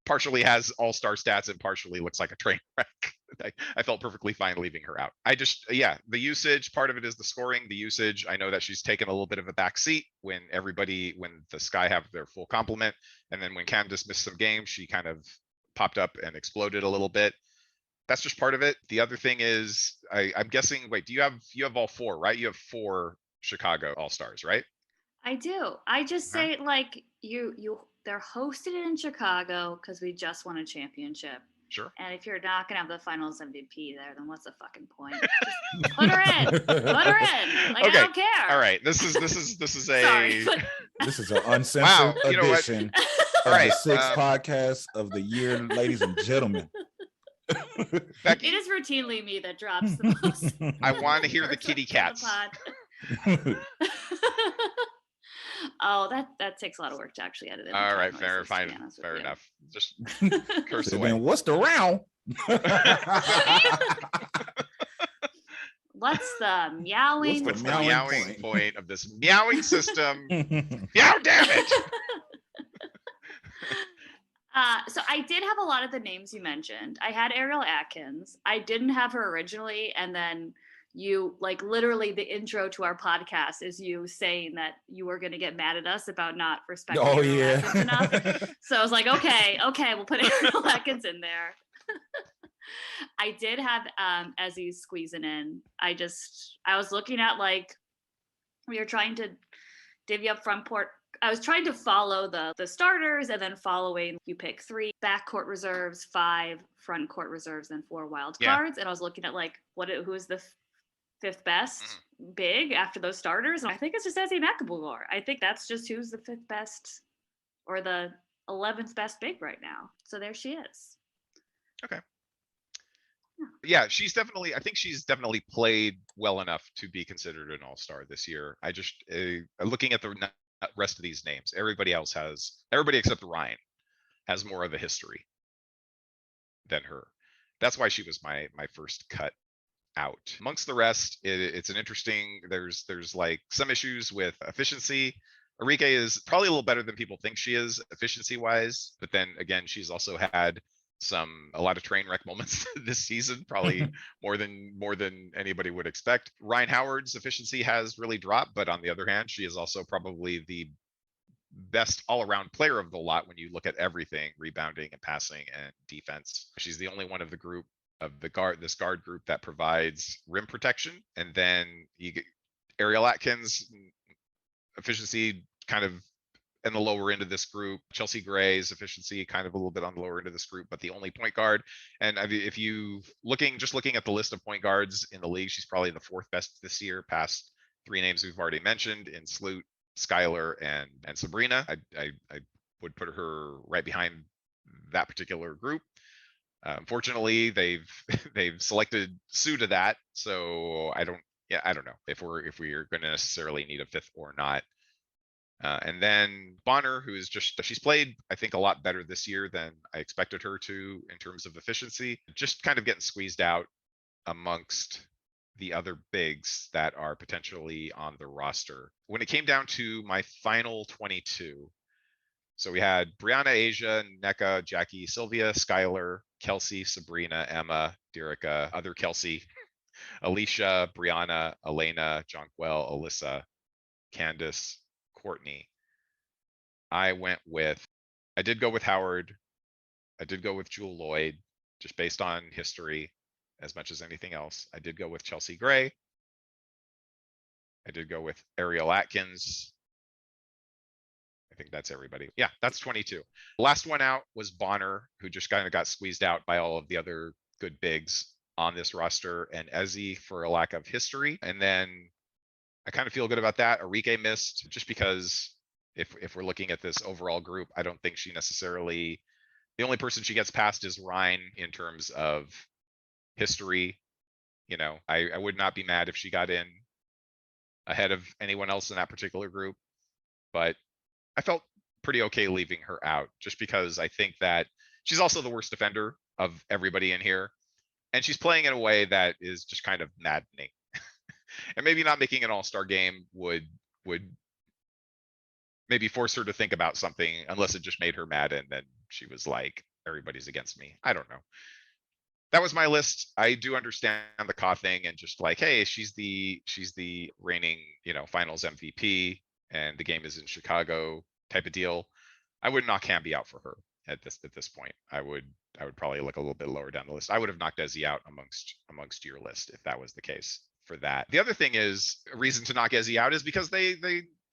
partially has all-star stats and partially looks like a train wreck. I felt perfectly fine leaving her out. The usage, part of it is the scoring, the usage. I know that she's taken a little bit of a back seat when the Sky have their full complement. And then when Candace missed some games, she kind of popped up and exploded a little bit. That's just part of it. The other thing is, I'm guessing, wait, you have all four, right? You have 4 Chicago All-Stars, right? I do. I just say like they're hosted in Chicago because we just won a championship. Sure. And if you're not gonna have the Finals MVP there, then what's the fucking point? Just put her in. Put her in. Like, Okay. I don't care. All right. This is a Sorry, but This is an uncensored Wow, you know what? edition All of right, the 6th podcast of the year, ladies and gentlemen. Becky, it is routinely me that drops the most. I want to hear the words kitty on the cats. pod. Oh, that takes a lot of work to actually edit it. All right, fair enough. Just curse So away. then what's the round? What's the meowing? What's the meowing meowing point? point of this meowing system? Meow, damn it! So I did have a lot of the names you mentioned. I had Ariel Atkins. I didn't have her originally, and then you, like, literally the intro to our podcast is you saying that you were going to get mad at us about not respecting Ariel Atkins enough. So I was like, okay, we'll put Ariel Atkins in there. I did have Ezzy squeezing in. I was looking at, like, we were trying to divvy up front court. I was trying to follow the starters, and then following, you pick 3 backcourt reserves, 5 front court reserves, and 4 wild cards. And I was looking at, like, who is the 5th best big after those starters. And I think it's just Ezzy McAvoy. I think that's just who's the 5th best or the 11th best big right now. So there she is. Okay. Yeah, I think she's definitely played well enough to be considered an all-star this year. I just, looking at the rest of these names, everybody except Ryan has more of a history than her. That's why she was my first cut out. Amongst the rest, it's an interesting, there's like some issues with efficiency. Arike is probably a little better than people think she is efficiency wise, but then again, she's also had a lot of train wreck moments this season, probably more than anybody would expect. Ryan Howard's efficiency has really dropped, but on the other hand, she is also probably the best all-around player of the lot when you look at everything, rebounding and passing and defense. She's the only one of the group of this guard group that provides rim protection. And then you get Ariel Atkins efficiency kind of in the lower end of this group. Chelsea Gray's efficiency kind of a little bit on the lower end of this group, but the only point guard. And if you looking at the list of point guards in the league, she's probably the 4th best this year, past 3 names we've already mentioned in Sloot, Skylar, and Sabrina. I would put her right behind that particular group. Unfortunately, they've selected Sue to that, so I don't know if we're going to necessarily need a 5th or not. And then Bonner, she's played, I think, a lot better this year than I expected her to in terms of efficiency, just kind of getting squeezed out amongst the other bigs that are potentially on the roster. When it came down to my final 22, so we had Brianna, Asia, Nneka, Jackie, Sylvia, Skylar, Kelsey, Sabrina, Emma, Derica, other Kelsey, Alicia, Brianna, Elena, Jonquel, Alyssa, Candace, Courtney. I did go with Howard. I did go with Jewel Lloyd, just based on history as much as anything else. I did go with Chelsea Gray. I did go with Ariel Atkins. I think that's everybody. Yeah, that's 22. Last one out was Bonner, who just kind of got squeezed out by all of the other good bigs on this roster, and Ezzy for a lack of history. And then I kind of feel good about that. Arike missed just because if we're looking at this overall group, I don't think she necessarily, the only person she gets past is Ryan in terms of history. You know, I would not be mad if she got in ahead of anyone else in that particular group, but I felt pretty okay leaving her out just because I think that she's also the worst defender of everybody in here. And she's playing in a way that is just kind of maddening. And maybe not making an all-star game would maybe force her to think about something, unless it just made her mad and then she was like, everybody's against me. I don't know. That was my list. I do understand the Ka thing and just like, hey, she's the reigning, you know, finals MVP and the game is in Chicago type of deal. I would knock Hamby out for her at this point. I would probably look a little bit lower down the list. I would have knocked Ezzy out amongst your list if that was the case for that. The other thing is, a reason to knock Ezzy out is because they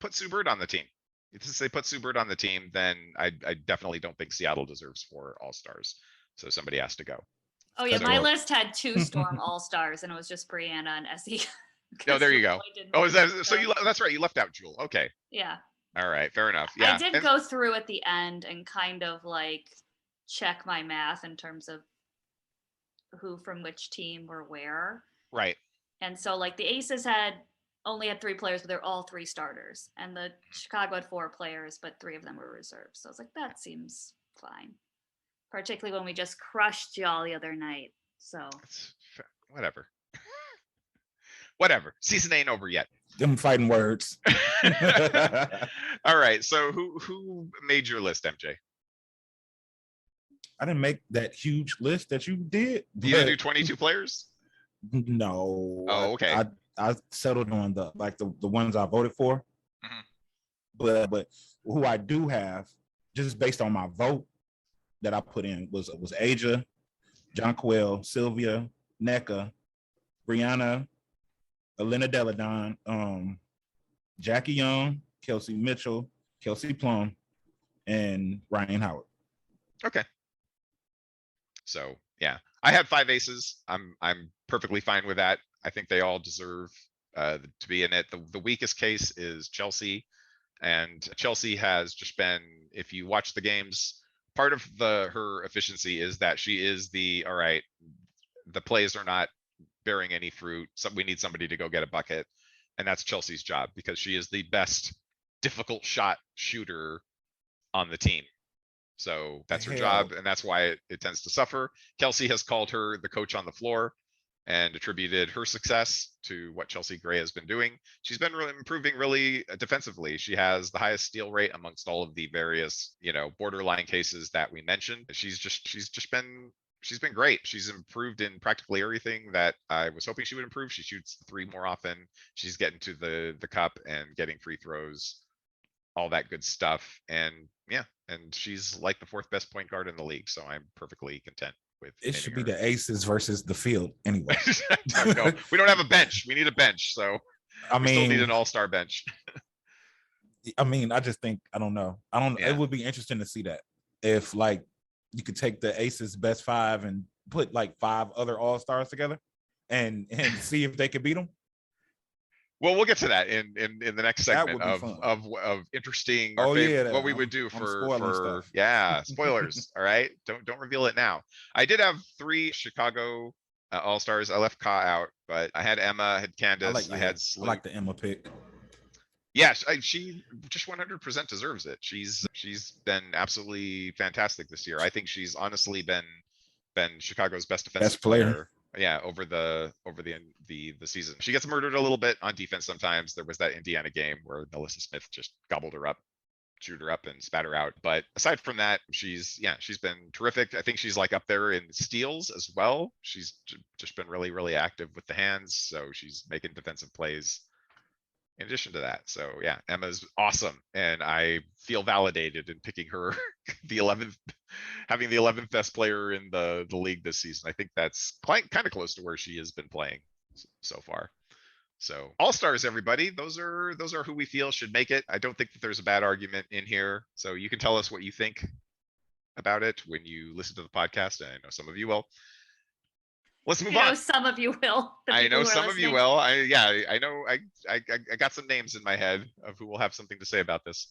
put Sue Bird on the team. If they put Sue Bird on the team, then I definitely don't think Seattle deserves 4 All-Stars. So somebody has to go. Oh yeah, That's my all. list had 2 Storm All-Stars, and it was just Brianna and Essie. Oh, there you go. Oh, is that so? You That's right. You left out Jewel. Okay. yeah. All right. Fair enough. Yeah. I did go through at the end and kind of like check my math in terms of who from which team were where. Right. And so like the Aces only had 3 players, but they're all 3 starters. And the Chicago had 4 players, but 3 of them were reserves. So I was like, that seems fine. Particularly when we just crushed y'all the other night. So Whatever. Whatever. Season ain't over yet. Them fighting words. All right. So who made your list, MJ? I didn't make that huge list that you did. You didn't do 22 players? No. Oh, okay. I settled on the ones I voted for. Mhm. But who I do have, just based on my vote that I put in, was Aja, Jonquel, Sylvia, NECA, Brianna, Elena Deladon, Jackie Young, Kelsey Mitchell, Kelsey Plum, and Ryan Howard. Okay. So yeah, I had 5 aces. I'm perfectly fine with that. I think they all deserve to be in it. The weakest case is Chelsea, and Chelsea has just been, if you watch the games, part of her efficiency is that she is all right, the plays are not bearing any fruit. So we need somebody to go get a bucket. And that's Chelsea's job because she is the best difficult shot shooter on the team. So that's her job. And that's why it tends to suffer. Kelsey has called her the coach on the floor and attributed her success to what Chelsea Gray has been doing. She's been improving really defensively. She has the highest steal rate amongst all of the various, you know, borderline cases that we mentioned. She's been great. She's improved in practically everything that I was hoping she would improve. She shoots the 3 more often. She's getting to the cup and getting free throws, all that good stuff. And yeah, and she's like the 4th best point guard in the league. So I'm perfectly content with it. Should be her. the Aces versus the field anyway. No, we don't have a bench. We need a bench. So we still need an all-star bench. I mean, I just think, I don't know. Yeah. It would be interesting to see that if like you could take the Aces best 5 and put like 5 other all-stars together and see if they could beat them. Well, we'll get to that in the next segment of interesting. What we would do for yeah, spoilers. All right, don't reveal it now. I did have 3 Chicago all-stars. I left Ka out, but I had Emma, I had Candace, I had Sloop. I like the Emma pick. Yes, she just 100% deserves it. She's been absolutely fantastic this year. I think she's honestly been Chicago's best defensive player. Yeah, over the season. She gets murdered a little bit on defense sometimes. There was that Indiana game where Melissa Smith just gobbled her up, chewed her up, and spat her out. But aside from that, she's been terrific. I think she's like up there in steals as well. She's just been really, really active with the hands. So she's making defensive plays in addition to that. So yeah, Emma's awesome. And I feel validated in picking her having the 11th best player in the league this season. I think that's kind of close to where she has been playing so far. So all-stars, everybody. Those are who we feel should make it. I don't think that there's a bad argument in here. So you can tell us what you think about it when you listen to the podcast. I know some of you will. Let's move on. Some of you will. I know some of you will. I know. I got some names in my head of who will have something to say about this.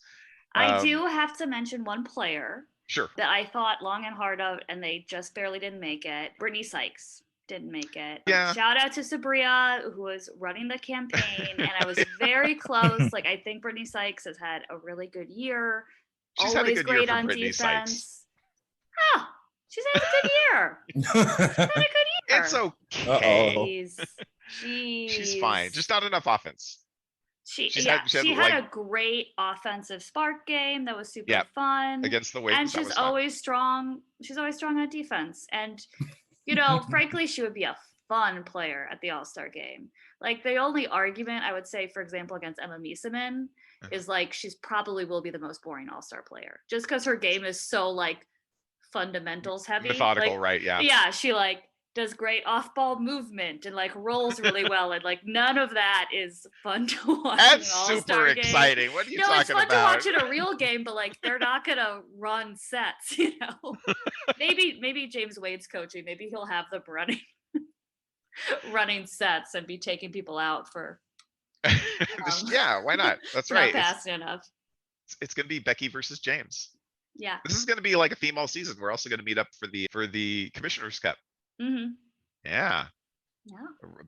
I do have to mention one player. Sure. That I thought long and hard of, and they just barely didn't make it. Brittany Sykes didn't make it. Yeah. Shout out to Sabria, who was running the campaign, and I was very close. Like, I think Brittany Sykes has had a really good year. She's always had a good great year for on Brittany defense. Sykes. Oh, she's had a good year. She's had a good year. It's okay. Jeez. She's fine. Just not enough offense. She had a great offensive spark game that was super fun against the Wings. And she's always strong. She's always strong on defense. And, frankly, she would be a fun player at the All-Star game. Like, the only argument I would say, for example, against Emma Miesemann is like, she's probably will be the most boring All-Star player just because her game is so like fundamentals heavy. Methodical, right? Yeah. Yeah. She does great off-ball movement and rolls really well, and none of that is fun to watch. That's super exciting. What are you talking about? No, it's fun to watch in a real game, but they're not gonna run sets, Maybe James Wade's coaching. Maybe he'll have them running sets and be taking people out for. Yeah, why not? That's right. Not fast enough. It's gonna be Becky versus James. Yeah. This is gonna be like a theme all season. We're also gonna meet up for the Commissioner's Cup. Mm-hmm. Yeah.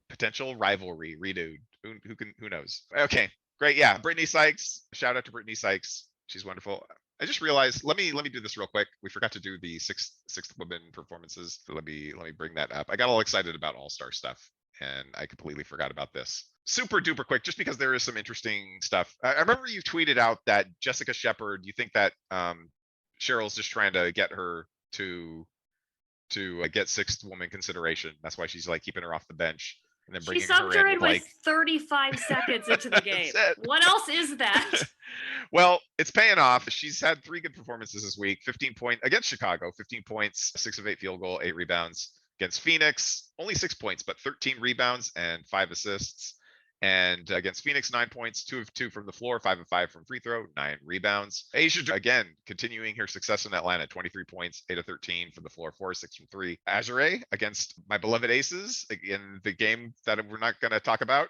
Potential rivalry renewed. Who knows? Okay, great. Yeah, Brittany Sykes. Shout out to Brittany Sykes. She's wonderful. I just realized. Let me do this real quick. We forgot to do the sixth women performances. Let me bring that up. I got all excited about All-Star stuff, and I completely forgot about this. Super duper quick, just because there is some interesting stuff. I remember you tweeted out that Jessica Shepard. You think that Cheryl's just trying to get her to get sixth woman consideration. That's why she's keeping her off the bench and then bringing her in with 35 seconds into the game. What else is that? Well, it's paying off. She's had 3 good performances this week. 15 points against Chicago, 15 points, 6 of 8 field goal, 8 rebounds. Against Phoenix, only 6 points, but 13 rebounds and 5 assists. And against Phoenix, 9 points, 2 of 2 from the floor, 5 of 5 from free throw, 9 rebounds. Asia, again, continuing her success in Atlanta, 23 points, 8 of 13 from the floor, 4 of 6 from 3. Azure against my beloved Aces in the game that we're not going to talk about.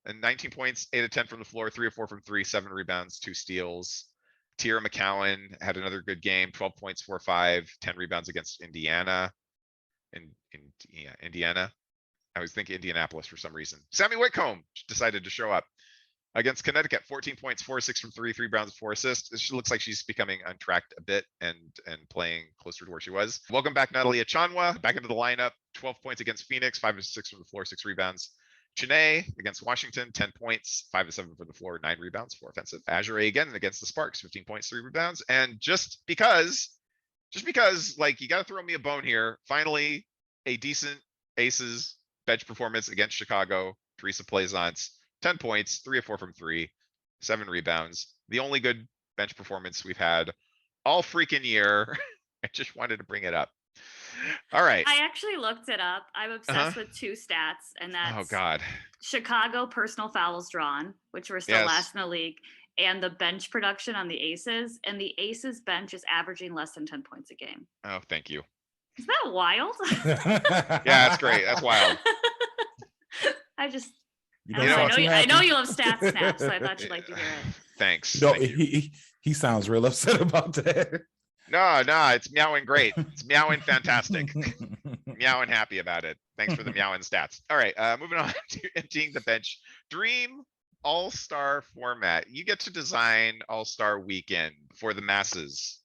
And 19 points, 8 of 10 from the floor, 3 of 4 from 3, 7 rebounds, 2 steals. Tierra McCowan had another good game, 12 points, 4 of 5, 10 rebounds against Indiana. Indiana. I was thinking Indianapolis for some reason. Sammy Whitcomb decided to show up against Connecticut. 14 points, 4 of 6 from 3, 3 rebounds, 4 assists. She looks like she's becoming untracked a bit and playing closer to where she was. Welcome back, Natalie Achanwa, back into the lineup. 12 points against Phoenix, 5 of 6 from the floor, 6 rebounds. Chene against Washington, 10 points, 5 of 7 from the floor, 9 rebounds, 4 offensive. Azure again against the Sparks, 15 points, 3 rebounds. And just because you got to throw me a bone here. Finally, a decent Aces bench performance against Chicago. Teresa Plaisance, 10 points, 3 of 4 from 3, 7 rebounds. The only good bench performance we've had all freaking year. I just wanted to bring it up. All right. I actually looked it up. I'm obsessed with 2 stats, and that's Chicago personal fouls drawn, which were still last in the league, and the bench production on the Aces. And the Aces bench is averaging less than 10 points a game. Oh, thank you. Isn't that wild? Yeah, that's great. That's wild. I know you love stats, Snap, so I thought you'd like to hear it. Thanks. No, he sounds real upset about that. No, it's meowing great. It's meowing fantastic. Meowing happy about it. Thanks for the meowing stats. All right, moving on to emptying the bench. Dream All-Star format. You get to design All-Star weekend for the masses,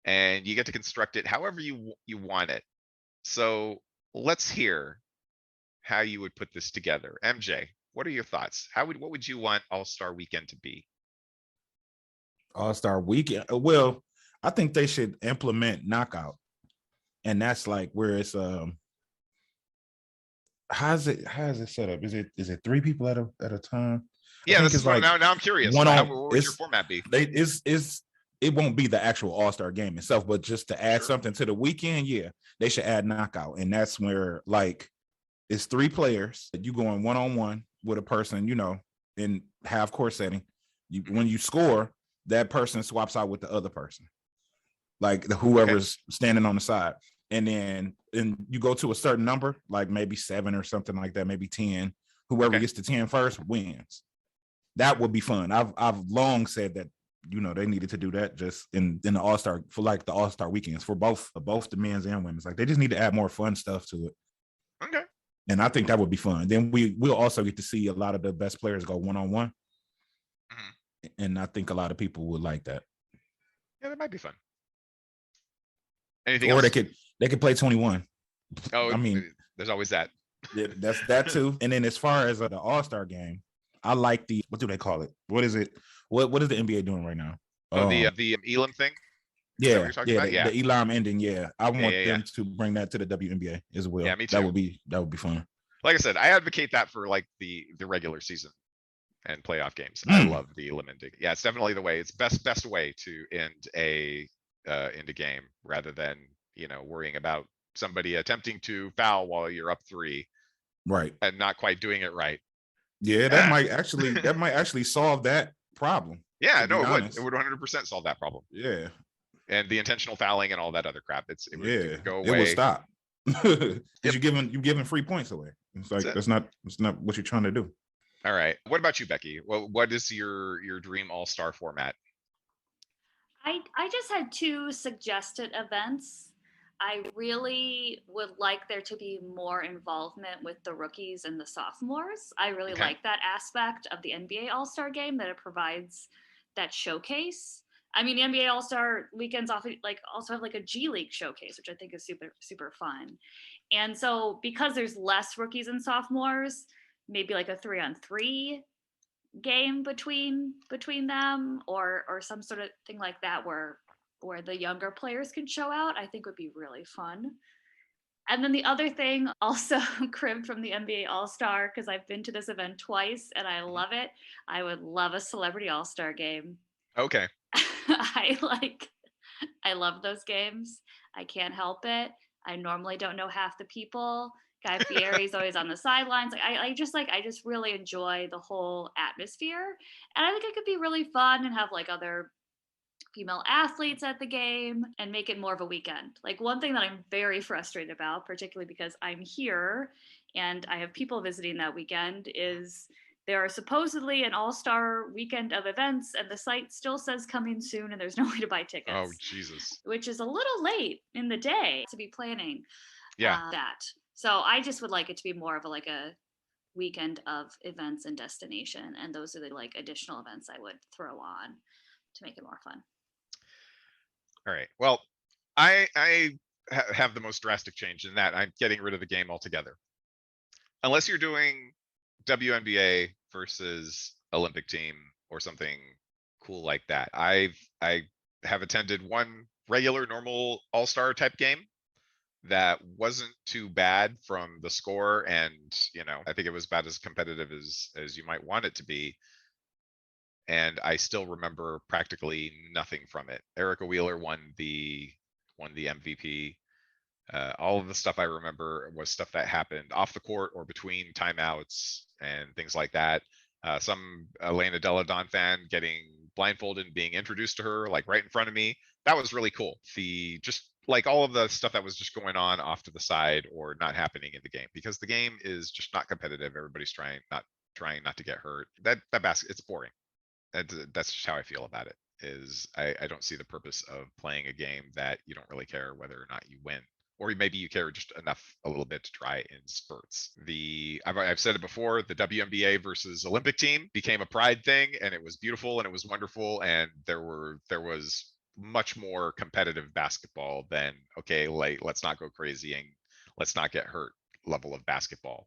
and you get to construct it however you want it. So let's hear how you would put this together. MJ, what are your thoughts? What would you want All-Star weekend to be? All-Star weekend. Well, I think they should implement knockout. And that's where it's how's it set up? Is it 3 people at a time? Yeah, this is now I'm curious. What would your format be? It won't be the actual All-Star game itself, but just to add something to the weekend, they should add knockout. And that's where it's 3 players that you going 1-on-1. with a person, in half court setting. When you score, that person swaps out with the other person, like whoever's standing on the side. And then you go to a certain number, like maybe 7 or something like that, maybe 10. Whoever gets to 10 first wins. That would be fun. I've long said that, they needed to do that just in the All-Star, for like the All-Star weekends for both the men's and women's. Like they just need to add more fun stuff to it. Okay. And I think that would be fun. Then we'll also get to see a lot of the best players go one-on-one. And I think a lot of people would like that. Yeah, that might be fun. Anything or else? they could play 21. Oh, I mean, there's always that. Yeah, that's that too. And then as far as the All-Star game, I like what do they call it? What is it? What is the NBA doing right now? Oh, the Elam thing. Yeah, the Elam ending. Yeah, I want them to bring that to the WNBA as well. Yeah, me too. That would be fun. Like I said, I advocate that for like the regular season and playoff games. I love the Elam ending. Yeah, it's definitely the way. It's best way to end a game rather than worrying about somebody attempting to foul while you're up 3, right, and not quite doing it right. Yeah, that might actually solve that problem. Yeah, no, it would 100% solve that problem. Yeah, and the intentional fouling and all that other crap. It would go away. It would stop because you're giving free points away. It's like that's not what you're trying to do. All right. What about you, Becky? What is your dream all-star format? I just had 2 suggested events. I really would like there to be more involvement with the rookies and the sophomores. I really like that aspect of the NBA All-Star Game, that it provides that showcase. I mean, the NBA All-Star weekends also have like a G League showcase, which I think is super, super fun. And so because there's less rookies and sophomores, maybe like a 3-on-3 game between them or some sort of thing like that where the younger players can show out, I think would be really fun. And then the other thing, also cribbed from the NBA All-Star, because I've been to this event twice and I love it. I would love a celebrity All-Star game. Okay. I love those games. I can't help it. I normally don't know half the people. Guy Fieri's always on the sidelines. I just really enjoy the whole atmosphere. And I think it could be really fun and have like other female athletes at the game and make it more of a weekend. Like one thing that I'm very frustrated about, particularly because I'm here and I have people visiting that weekend, is there are supposedly an all-star weekend of events and the site still says coming soon and there's no way to buy tickets. Oh, Jesus. Which is a little late in the day to be planning that. So I just would like it to be more of a weekend of events and destination. And those are the additional events I would throw on to make it more fun. All right. Well, I have the most drastic change in that I'm getting rid of the game altogether. Unless you're doing WNBA versus Olympic team or something cool like that. I have attended one regular normal all-star type game that wasn't too bad from the score, and I think it was about as competitive as you might want it to be. And I still remember practically nothing from it. Erica Wheeler won the MVP. All of the stuff I remember was stuff that happened off the court or between timeouts and things like that. Some Elena Delle Donne fan getting blindfolded and being introduced to her like right in front of me. That was really cool. Just like all of the stuff that was just going on off to the side or not happening in the game, because the game is just not competitive. Everybody's trying not to get hurt. That basket, it's boring. That's just how I feel about it. Is I don't see the purpose of playing a game that you don't really care whether or not you win, or maybe you care just enough a little bit to try in spurts. I've said it before, the WNBA versus Olympic team became a pride thing, and it was beautiful and it was wonderful, and there was much more competitive basketball than let's not go crazy and let's not get hurt level of basketball,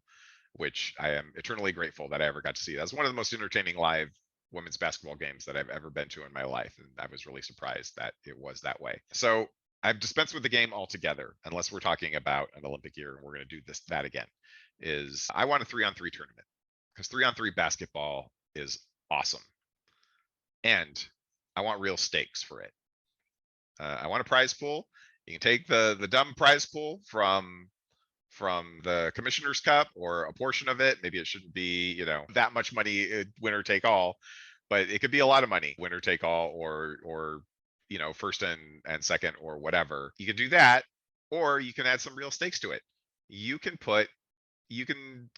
which I am eternally grateful that I ever got to see. That was one of the most entertaining live women's basketball games that I've ever been to in my life, and I was really surprised that it was that way. So I've dispensed with the game altogether, unless we're talking about an Olympic year and we're going to do that again. I want a 3-on-3 tournament, because 3-on-3 basketball is awesome, and I want real stakes for it. I want a prize pool. You can take the dumb prize pool from from the Commissioner's Cup or a portion of it. Maybe it shouldn't be, that much money, winner take all, but it could be a lot of money, winner take all, or first and second or whatever. You can do that, or you can add some real stakes to it. You can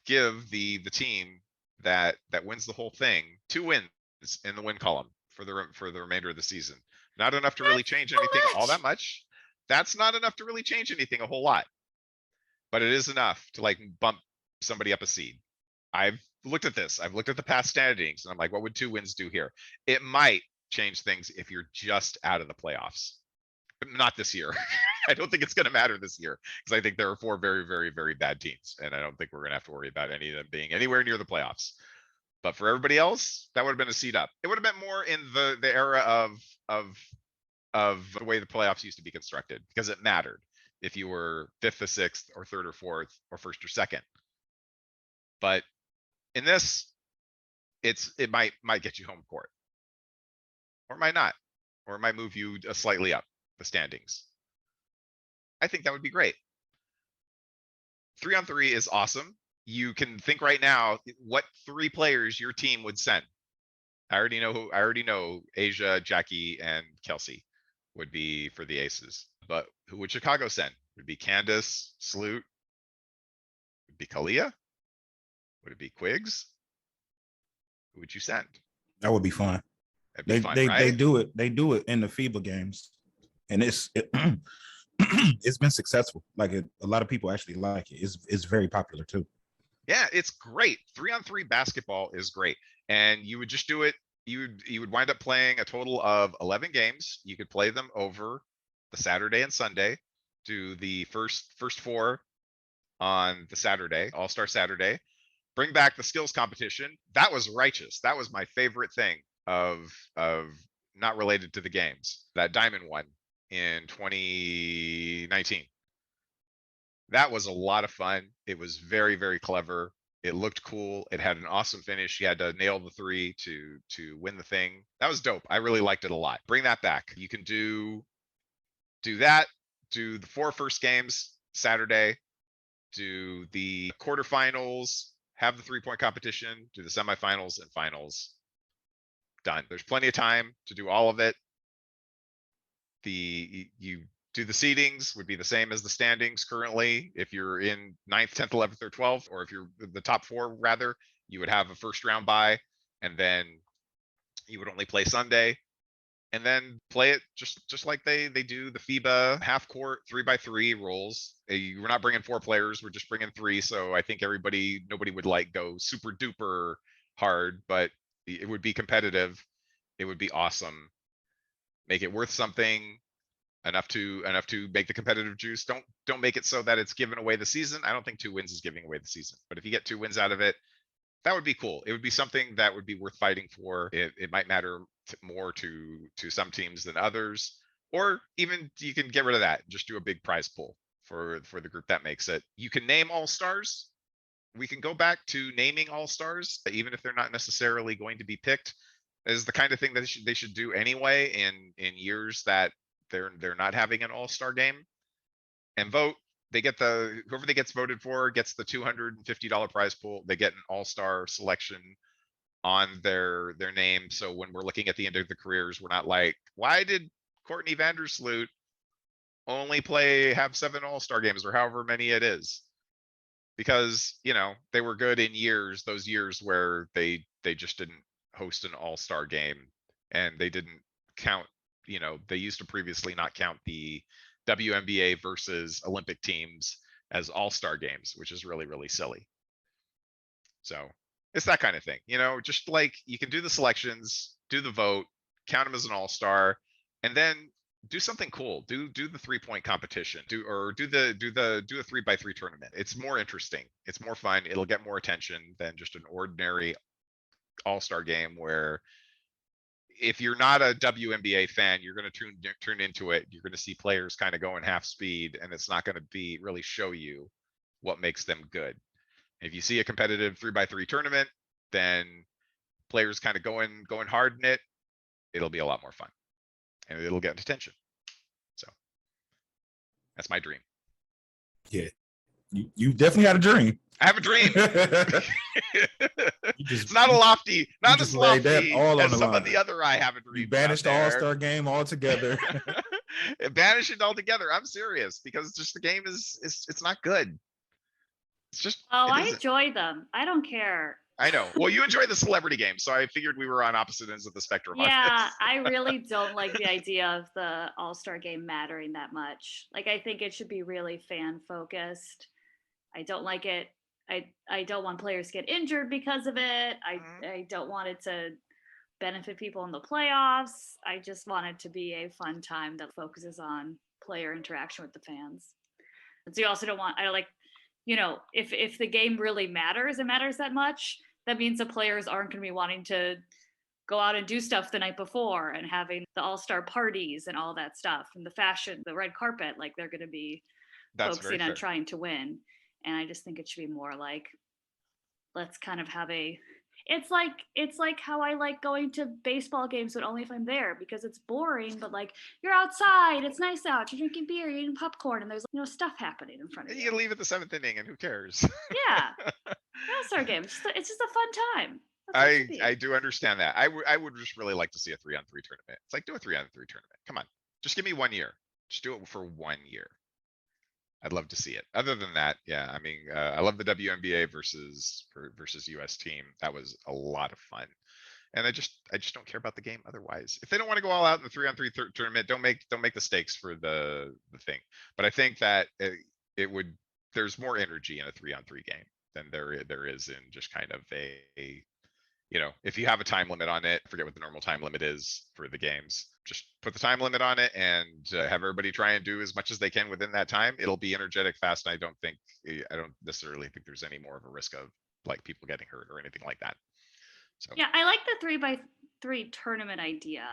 give the team that wins the whole thing 2 wins in the win column for the remainder of the season. Not enough to really change anything all that much. That's not enough to really change anything a whole lot, but it is enough to like bump somebody up a seed. I've looked at this. I've looked at the past standings, and I'm like, what would 2 wins do here? It might change things if you're just out of the playoffs, but not this year. I don't think it's going to matter this year, because I think there are 4 very, very, very bad teams, and I don't think we're going to have to worry about any of them being anywhere near the playoffs. But for everybody else, that would have been a seed up. It would have been more in the era of the way the playoffs used to be constructed, because it mattered if you were 5th or 6th or 3rd or 4th or 1st or 2nd. But in this, it might get you home court, or it might not, or it might move you slightly up the standings. I think that would be great. 3-on-3 is awesome. You can think right now what 3 players your team would send. I already know Asia, Jackie, and Kelsey would be for the aces. But who would Chicago send? Would it be Candace, Sloot? Would it be Kalia? Would it be Quiggs? Who would you send? That would be fun. That'd be fun, right? They do it in the FIBA games, and it's been successful. Like a lot of people actually like it. It's very popular too. Yeah, it's great. 3-on-3 basketball is great, and you would just do it. You would wind up playing a total of 11 games. You could play them over the Saturday and Sunday. Do the first 4 on the Saturday, All-Star Saturday. Bring back the skills competition. That was righteous. That was my favorite thing of not related to the games. That diamond one in 2019. That was a lot of fun. It was very, very clever. It looked cool. It had an awesome finish. You had to nail the 3 to win the thing. That was dope. I really liked it a lot. Bring that back. You can do that. Do the 4 first games Saturday. Do the quarterfinals. Have the 3-point competition. Do the semifinals and finals. Done. There's plenty of time to do all of it. You do the seedings would be the same as the standings currently. If you're in 9th, 10th, 11th, or 12th, or if you're the top 4 rather, you would have a first round bye, and then you would only play Sunday, and then play it just like they do the FIBA half court 3x3 rules. We're not bringing 4 players, we're just bringing 3. So I think nobody would like go super duper hard, but it would be competitive. It would be awesome. Make it worth something. Enough to make the competitive juice. Don't make it so that it's giving away the season. I don't think 2 wins is giving away the season, but if you get 2 wins out of it, that would be cool. It would be something that would be worth fighting for. It might matter more to some teams than others, or even you can get rid of that and just do a big prize pool for the group that makes it. You can name all-stars. We can go back to naming all-stars, even if they're not necessarily going to be picked, is the kind of thing that they should do anyway in years that they're not having an all-star game, and vote. They get whoever they gets voted for gets the $250 prize pool. They get an all-star selection on their name. So when we're looking at the end of the careers, we're not like, why did Courtney Vandersloot only have 7 all-star games or however many it is? Because, they were good in those years where they just didn't host an all-star game, and they didn't count. They used to previously not count the WNBA versus Olympic teams as all-star games, which is really, really silly. So it's that kind of thing, just like you can do the selections, do the vote, count them as an all-star, and then do something cool. Do the 3-point competition. Do a 3x3 tournament. It's more interesting. It's more fun. It'll get more attention than just an ordinary all-star game where, if you're not a WNBA fan, you're going to turn into it. You're going to see players kind of going half speed, and it's not going to really show you what makes them good. If you see a competitive 3x3 tournament, then players kind of going hard in it, it'll be a lot more fun, and it'll get attention. So that's my dream. Yeah, You definitely had a dream. I have a dream. just- It's not a lofty, not just as laid that lofty all on as the some of line. the other I have a dream. You banished the All-Star game altogether. Banish it altogether. I'm serious because just the game is it's not good. It's just. Oh, it I isn't. enjoy them. I don't care. I know. Well, you enjoy the celebrity game, so I figured we were on opposite ends of the spectrum. on Yeah, this. I really don't like the idea of the All-Star game mattering that much. Like, I think it should be really fan focused. I don't like it. I don't want players to get injured because of it. I don't want it to benefit people in the playoffs. I just want it to be a fun time that focuses on player interaction with the fans. And so you also don't want, I like, you know, if the game really matters, it matters that much, that means the players aren't going to be wanting to go out and do stuff the night before and having the all-star parties and all that stuff and the fashion, the red carpet. Like, they're going to be That's focusing very on fair. trying to win. And I just think it should be more like, let's kind of have a, it's like how I like going to baseball games, but only if I'm there, because it's boring. But like, you're outside, it's nice out, you're drinking beer, you're eating popcorn, and there's, you know, stuff happening in front of You you. can leave at the 7th inning, and who cares? Yeah, All-Star game. It's just a fun time. That's what it should be. I do understand that. I would just really like to see a 3-on-3 tournament. It's like, do a 3-on-3 tournament. Come on, just give me 1 year. Just do it for 1 year. I'd love to see it. Other than that, yeah, I mean, I love the WNBA versus US team. That was a lot of fun. And I just don't care about the game otherwise. If they don't want to go all out in the 3-on-3 tournament, don't make the stakes for the thing. But I think that it would, there's more energy in a 3-on-3 game than there is in just kind of a you know, if you have a time limit on it, forget what the normal time limit is for the games. Just put the time limit on it and have everybody try and do as much as they can within that time. It'll be energetic, fast. And I don't necessarily think there's any more of a risk of like people getting hurt or anything like that. So Yeah, I like the 3x3 tournament idea.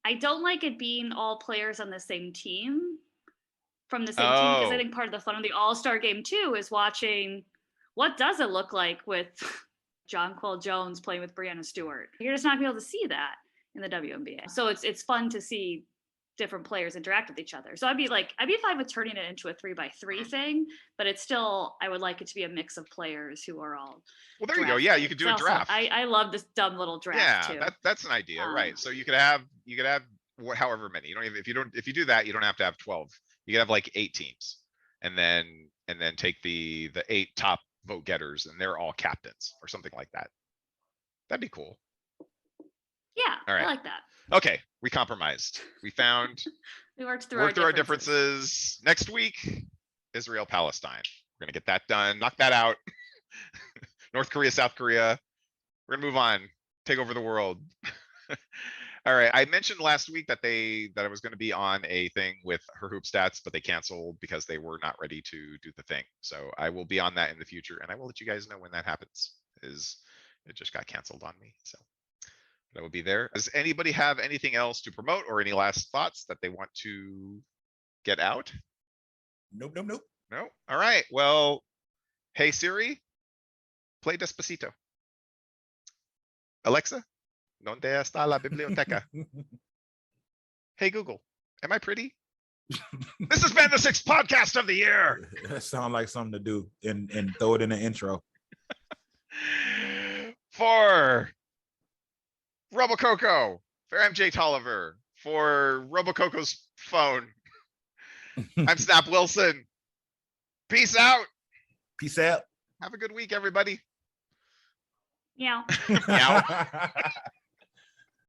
I don't like it being all players on the same team from the same team, because I Oh. think part of the fun of the All-Star game too is watching what does it look like with Jonquel Jones playing with Breanna Stewart. You're just not gonna be able to see that in the WNBA. So it's fun to see different players interact with each other. So I'd be fine with turning it into a 3x3 thing, but it's still, I would like it to be a mix of players who are all. Well, there you go. Yeah, you could do a Also, draft. I love this dumb little draft too. Yeah, that's an idea, right? So you could have however many. You don't even, if you do that, you don't have to have 12. You could have like 8 teams, and then take the 8 top vote getters, and they're all captains or something like that. That'd be cool. Yeah, All right. I like that. Okay, we compromised. We found We worked through our differences. Next week, Israel, Palestine. We're gonna get that done. Knock that out. North Korea, South Korea. We're gonna move on. Take over the world. All right. I mentioned last week that I was going to be on a thing with her hoop stats, but they canceled because they were not ready to do the thing. So I will be on that in the future, and I will let you guys know when that happens. It just got canceled on me. So that will be there. Does anybody have anything else to promote or any last thoughts that they want to get out? Nope. No. All right. Well, hey Siri, play Despacito. Alexa, ¿dónde está la biblioteca? Hey Google, am I pretty? This has been the 6th podcast of the year. That sounds like something to do and throw it in the intro. For Robocoko, for MJ Tolliver, for Robococo's phone, I'm Snap Wilson. Peace out. Peace out. Have a good week, everybody. Yeah. Meow.